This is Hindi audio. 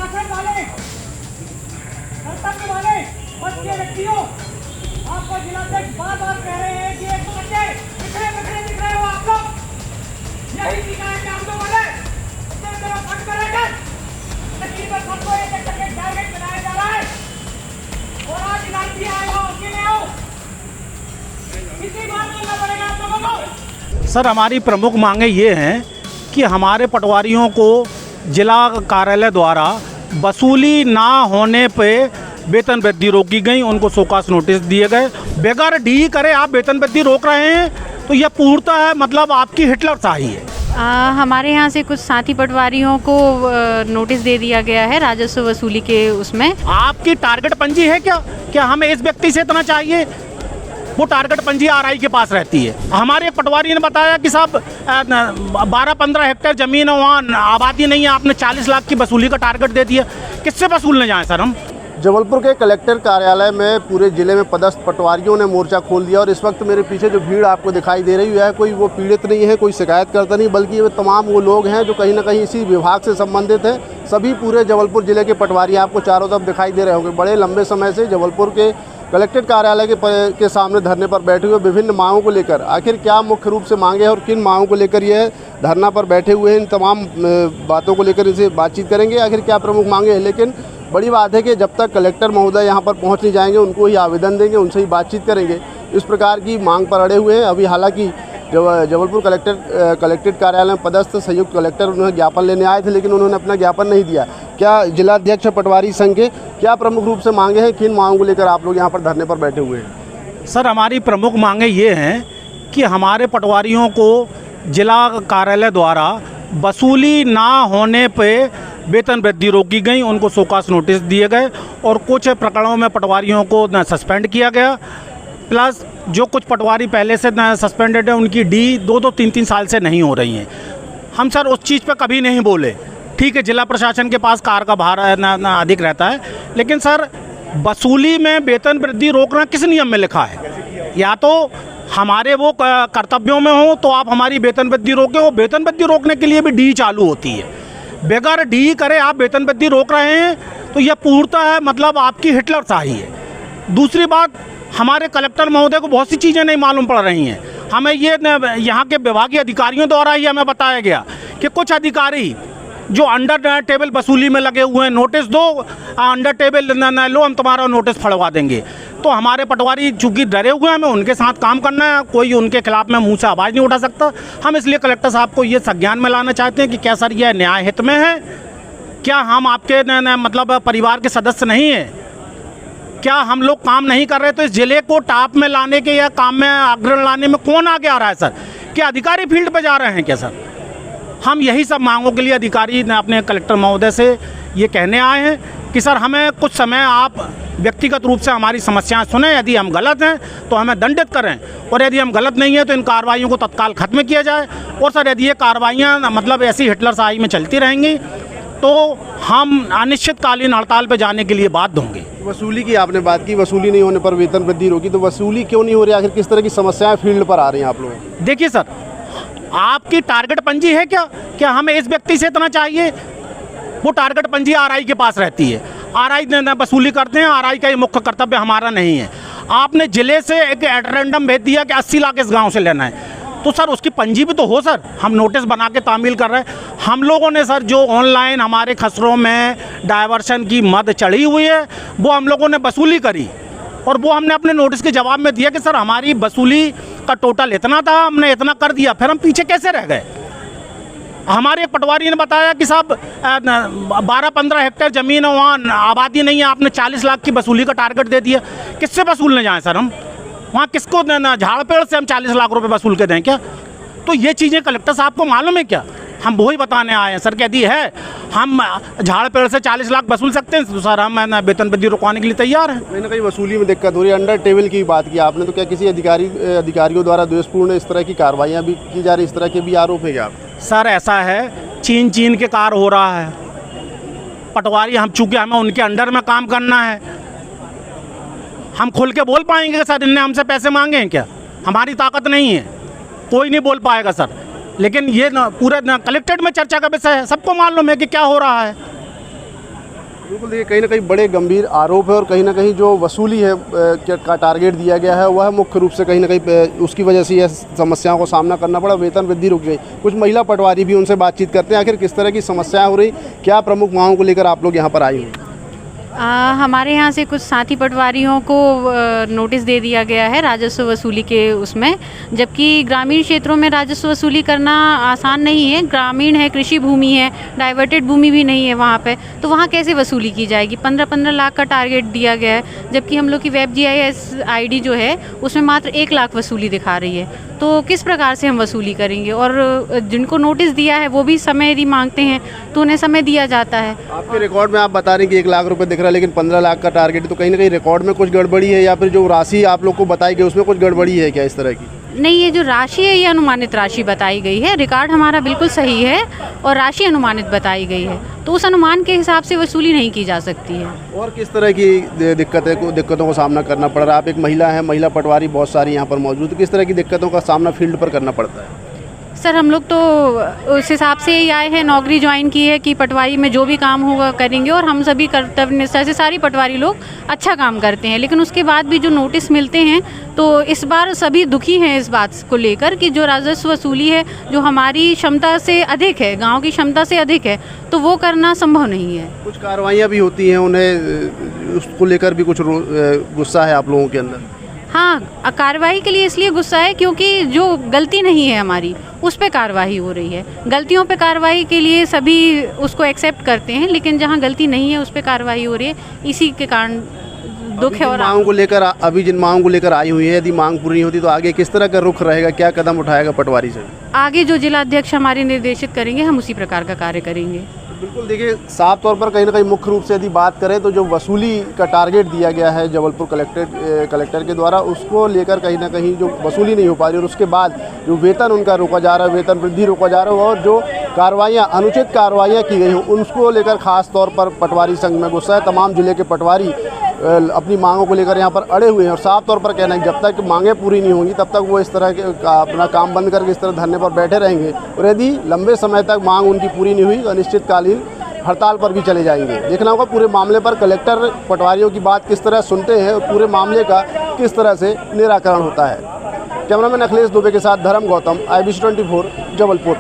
अनुशासन वाले, कर्तव्य वाले बच्चे व्यक्तियों, आपको जिलाध्यक्ष बार बार कह रहे हैं कि एक तो बच्चे बिखरे बिखरे दिख रहे हो आप लोग, यही शिकायत है आप लोगों ने, इतने तरह फट करेंगे, लेकिन पर सबको एक एक करके टारगेट बनाया जा रहा है, और आज इलाज भी आए हो, अकेले हो, किसी बात करना पड़ेगा आप लोगों को। सर, हमारी प्रमुख मांगे ये हैं कि हमारे पटवारियों को जिला कार्यालय द्वारा वसूली ना होने पे वेतन वृद्धि रोकी गई, उनको शोकास नोटिस दिए गए। बेगर डी करे आप वेतन वृद्धि रोक रहे हैं तो यह पूर्णतः है मतलब आपकी हिटलरशाही है। हमारे यहाँ से कुछ साथी पटवारियों को नोटिस दे दिया गया है राजस्व वसूली के उसमें। आपकी टारगेट पंजी है क्या हमें इस व्यक्ति से इतना चाहिए? वो टारगेट पंजी आरआई के पास रहती है। हमारे एक पटवारी ने बताया कि साहब 12-15 हेक्टेयर ज़मीन है, वहाँ आबादी नहीं है, आपने 40 लाख की वसूली का टारगेट दे दिया। किससे वसूलने जाएं सर हम? जबलपुर के कलेक्टर कार्यालय में पूरे जिले में पदस्थ पटवारियों ने मोर्चा खोल दिया और इस वक्त मेरे पीछे जो भीड़ आपको दिखाई दे रही है, कोई वो पीड़ित नहीं है, कोई शिकायत करता नहीं, बल्कि ये तमाम वो लोग हैं जो कहीं ना कहीं इसी विभाग से संबंधित हैं। सभी पूरे जबलपुर जिले के पटवारी आपको चारों तरफ दिखाई दे रहे होंगे। बड़े लंबे समय से जबलपुर के कलेक्ट्रेट कार्यालय के सामने धरने पर बैठे हुए विभिन्न मांगों को लेकर, आखिर क्या मुख्य रूप से मांगे हैं और किन मांगों को लेकर ये धरना पर बैठे हुए हैं, इन तमाम बातों को लेकर इनसे बातचीत करेंगे। आखिर क्या प्रमुख मांगे हैं, लेकिन बड़ी बात है कि जब तक कलेक्टर महोदय यहाँ पर पहुँच नहीं जाएंगे, उनको ही आवेदन देंगे, उनसे ही बातचीत करेंगे। इस प्रकार की मांग पर अड़े हुए हैं। अभी हालांकि जबलपुर कलेक्ट्रेट कार्यालय में पदस्थ संयुक्त कलेक्टर उन्हें ज्ञापन लेने आए थे, लेकिन उन्होंने अपना ज्ञापन नहीं दिया। क्या जिलाध्यक्ष पटवारी संघ के क्या प्रमुख रूप से मांगे हैं, किन मांगों को लेकर आप लोग यहाँ पर धरने पर बैठे हुए हैं? सर, हमारी प्रमुख मांगे ये हैं कि हमारे पटवारियों को जिला कार्यालय द्वारा वसूली ना होने पे वेतन वृद्धि रोकी गई, उनको शोकास नोटिस दिए गए और कुछ प्रकरणों में पटवारियों को सस्पेंड किया गया। प्लस जो कुछ पटवारी पहले से सस्पेंडेड है उनकी डी 2-3 साल से नहीं हो रही हैं। हम सर उस चीज़ पे कभी नहीं बोले। ठीक है, जिला प्रशासन के पास कार का भार अधिक रहता है, लेकिन सर वसूली में वेतन वृद्धि रोकना किस नियम में लिखा है? या तो हमारे वो कर्तव्यों में हो तो आप हमारी वेतन वृद्धि रोकें, वो वेतन वृद्धि रोकने के लिए भी डी चालू होती है। बेगर डी करे आप वेतन वृद्धि रोक रहे हैं तो यह पूर्णतः है मतलब आपकी हिटलरशाही है। दूसरी बात, हमारे कलेक्टर महोदय को बहुत सी चीज़ें नहीं मालूम पड़ रही हैं। हमें ये यहाँ के विभागीय अधिकारियों द्वारा ही हमें बताया गया कि कुछ अधिकारी जो अंडर टेबल वसूली में लगे हुए हैं, नोटिस दो, अंडर टेबल न लो, हम तुम्हारा नोटिस फड़वा देंगे। तो हमारे पटवारी चूँकि डरे हुए हैं, हमें उनके साथ काम करना है, कोई उनके खिलाफ में मुंह से आवाज़ नहीं उठा सकता। हम इसलिए कलेक्टर साहब को ये संज्ञान में लाना चाहते हैं कि क्या सर यह न्याय हित में है? क्या हम आपके मतलब परिवार के सदस्य नहीं हैं? क्या हम लोग काम नहीं कर रहे? तो इस जिले को टॉप में लाने के या काम में अग्रणी लाने में कौन आगे आ रहा है सर? क्या अधिकारी फील्ड पे जा रहे हैं क्या सर? हम यही सब मांगों के लिए अधिकारी ने अपने कलेक्टर महोदय से ये कहने आए हैं कि सर हमें कुछ समय आप व्यक्तिगत रूप से हमारी समस्याएं सुने, यदि हम गलत हैं तो हमें दंडित करें, और यदि हम गलत नहीं हैं तो इन कार्रवाइयों को तत्काल खत्म किया जाए। और सर यदि ये कार्रवाइयाँ मतलब ऐसी हिटलरशाही में चलती रहेंगी तो हम अनिश्चितकालीन हड़ताल पर जाने के लिए बाध्य होंगे। वसूली की आपने बात की, वसूली नहीं होने पर वेतन वृद्धि रोकी, तो वसूली क्यों नहीं हो रही? आखिर किस तरह की समस्याएं फील्ड पर आ रही हैं आप लोग? देखिए सर, आपकी टारगेट पंजी है क्या हमें इस व्यक्ति से इतना चाहिए? वो टारगेट पंजी आरआई के पास रहती है, आरआई वसूली करते हैं, आरआई का ये मुख्य कर्तव्य हमारा नहीं है। आपने जिले से एक एडरेंडम भेज दिया कि 80 लाख इस गांव से लेना है, तो सर उसकी पंजी भी तो हो सर। हम नोटिस बना के तामील कर रहे हैं। हम लोगों ने सर जो ऑनलाइन हमारे खसरों में डायवर्शन की मद चढ़ी हुई है वो हम लोगों ने वसूली करी, और वो हमने अपने नोटिस के जवाब में दिया कि सर हमारी वसूली का टोटल इतना था, हमने इतना कर दिया। फिर हम पीछे कैसे रह गए? हमारे एक पटवारी ने बताया कि साहब 12-15 हेक्टेयर ज़मीन है, वहाँ आबादी नहीं है, आपने 40 लाख की वसूली का टारगेट दे दिया। किससे वसूलने जाएं सर हम? वहाँ किसको झाड़ पेड़ से हम 40 लाख रुपए वसूल के दें क्या? तो ये चीज़ें कलेक्टर साहब को मालूम है क्या? हम वही बताने आए हैं सर कि यदि है हम झाड़ पेड़ से 40 लाख वसूल सकते हैं तो सर हम वेतन वृद्धि रुकवाने के लिए तैयार हैं। कहीं ना कहीं वसूली में दिक्कत हो रही है। अंडर टेबल की बात की आपने, तो क्या किसी अधिकारियों द्वारा द्वेषपूर्ण इस तरह की कार्रवाइयाँ भी की जा रही, इस तरह के भी आरोप है क्या आप? सर ऐसा है, चीन के कार हो रहा है। पटवारी हम चूँकि हमें उनके अंडर में काम करना है, हम खुल के बोल पाएंगे सर इनने हमसे पैसे मांगे हैं क्या? हमारी ताकत नहीं है, कोई नहीं बोल पाएगा सर। लेकिन ये पूरे कलेक्ट्रेट में चर्चा का विषय है, सबको मालूम है कि क्या हो रहा है। बिल्कुल, देखिए कहीं ना कहीं बड़े गंभीर आरोप है और कहीं ना कहीं जो वसूली है का टारगेट दिया गया है वह मुख्य रूप से कहीं ना कहीं उसकी वजह से यह समस्याओं को सामना करना पड़ा, वेतन वृद्धि रुक गई। कुछ महिला पटवारी भी उनसे बातचीत करते हैं, आखिर किस तरह की समस्याएं हो रही, क्या प्रमुख मांगों को लेकर आप लोग यहाँ पर आई हुई? हमारे यहाँ से कुछ साथी पटवारियों को नोटिस दे दिया गया है राजस्व वसूली के उसमें, जबकि ग्रामीण क्षेत्रों में राजस्व वसूली करना आसान नहीं है। ग्रामीण है, कृषि भूमि है, डाइवर्टेड भूमि भी नहीं है वहाँ पे, तो वहाँ कैसे वसूली की जाएगी? 15-15 लाख का टारगेट दिया गया है, जबकि हम लोग की वेब GIS ID जो है उसमें मात्र 1 लाख वसूली दिखा रही है। तो किस प्रकार से हम वसूली करेंगे? और जिनको नोटिस दिया है वो भी समय यदि मांगते हैं तो उन्हें समय दिया जाता है। आपके रिकॉर्ड में आप बता रहे हैं कि 1 लाख रुपए दिख रहा है, लेकिन 15 लाख का टारगेट है, तो कहीं ना कहीं रिकॉर्ड में कुछ गड़बड़ी है या फिर जो राशि आप लोग को बताई गई उसमें कुछ गड़बड़ी है क्या इस तरह की? नहीं, ये जो राशि है ये अनुमानित राशि बताई गई है। रिकॉर्ड हमारा बिल्कुल सही है और राशि अनुमानित बताई गई है, तो उस अनुमान के हिसाब से वसूली नहीं की जा सकती है। और किस तरह की दिक्कतों का सामना करना पड़ रहा है? आप एक महिला हैं, महिला पटवारी बहुत सारी यहाँ पर मौजूद, किस तरह की दिक्कतों का सामना फील्ड पर करना पड़ता है? सर, हम लोग तो उस हिसाब से ही आए हैं, नौकरी ज्वाइन की है कि पटवारी में जो भी काम होगा करेंगे, और हम सभी कर्तव्य निष्ठा से सारी पटवारी लोग अच्छा काम करते हैं। लेकिन उसके बाद भी जो नोटिस मिलते हैं तो इस बार सभी दुखी हैं इस बात को लेकर कि जो राजस्व वसूली है जो हमारी क्षमता से अधिक है, गांव की क्षमता से अधिक है, तो वो करना संभव नहीं है। कुछ कार्रवाइयाँ भी होती हैं, उन्हें उसको लेकर भी कुछ गुस्सा है आप लोगों के अंदर? हाँ, कार्रवाई के लिए इसलिए गुस्सा है क्योंकि जो गलती नहीं है हमारी उस पे कार्रवाई हो रही है। गलतियों पे कार्रवाई के लिए सभी उसको एक्सेप्ट करते हैं, लेकिन जहाँ गलती नहीं है उस पे कार्रवाई हो रही है, इसी के कारण दुख है। और मांगों को लेकर अभी जिन मांगों को लेकर आई हुई है, यदि मांग पूरी नहीं होती तो आगे किस तरह का रुख रहेगा, क्या कदम उठाएगा पटवारी से? आगे जो जिला अध्यक्ष हमारे निर्देशित करेंगे हम उसी प्रकार का कार्य करेंगे। बिल्कुल, देखिए साफ तौर पर कहीं ना कहीं मुख्य रूप से यदि बात करें तो जो वसूली का टारगेट दिया गया है जबलपुर कलेक्टर के द्वारा, उसको लेकर कहीं ना कहीं जो वसूली नहीं हो पा रही और उसके बाद जो वेतन उनका रोका जा रहा है, वेतन वृद्धि रोका जा रहा है, और जो कार्रवाइयाँ अनुचित कार्रवाइयाँ की गई हैं उनको लेकर खास तौर पर पटवारी संघ में गुस्सा है। तमाम जिले के पटवारी अपनी मांगों को लेकर यहाँ पर अड़े हुए हैं और साफ तौर पर कहना है जब तक मांगें पूरी नहीं होंगी तब तक वो इस तरह के अपना काम बंद करके इस तरह धरने पर बैठे रहेंगे, और यदि लंबे समय तक मांग उनकी पूरी नहीं हुई तो अनिश्चितकालीन हड़ताल पर भी चले जाएंगे। देखना होगा पूरे मामले पर कलेक्टर पटवारियों की बात किस तरह सुनते हैं और पूरे मामले का किस तरह से निराकरण होता है। कैमरामैन अखिलेश दुबे के साथ धर्म गौतम, IBC 24 जबलपुर।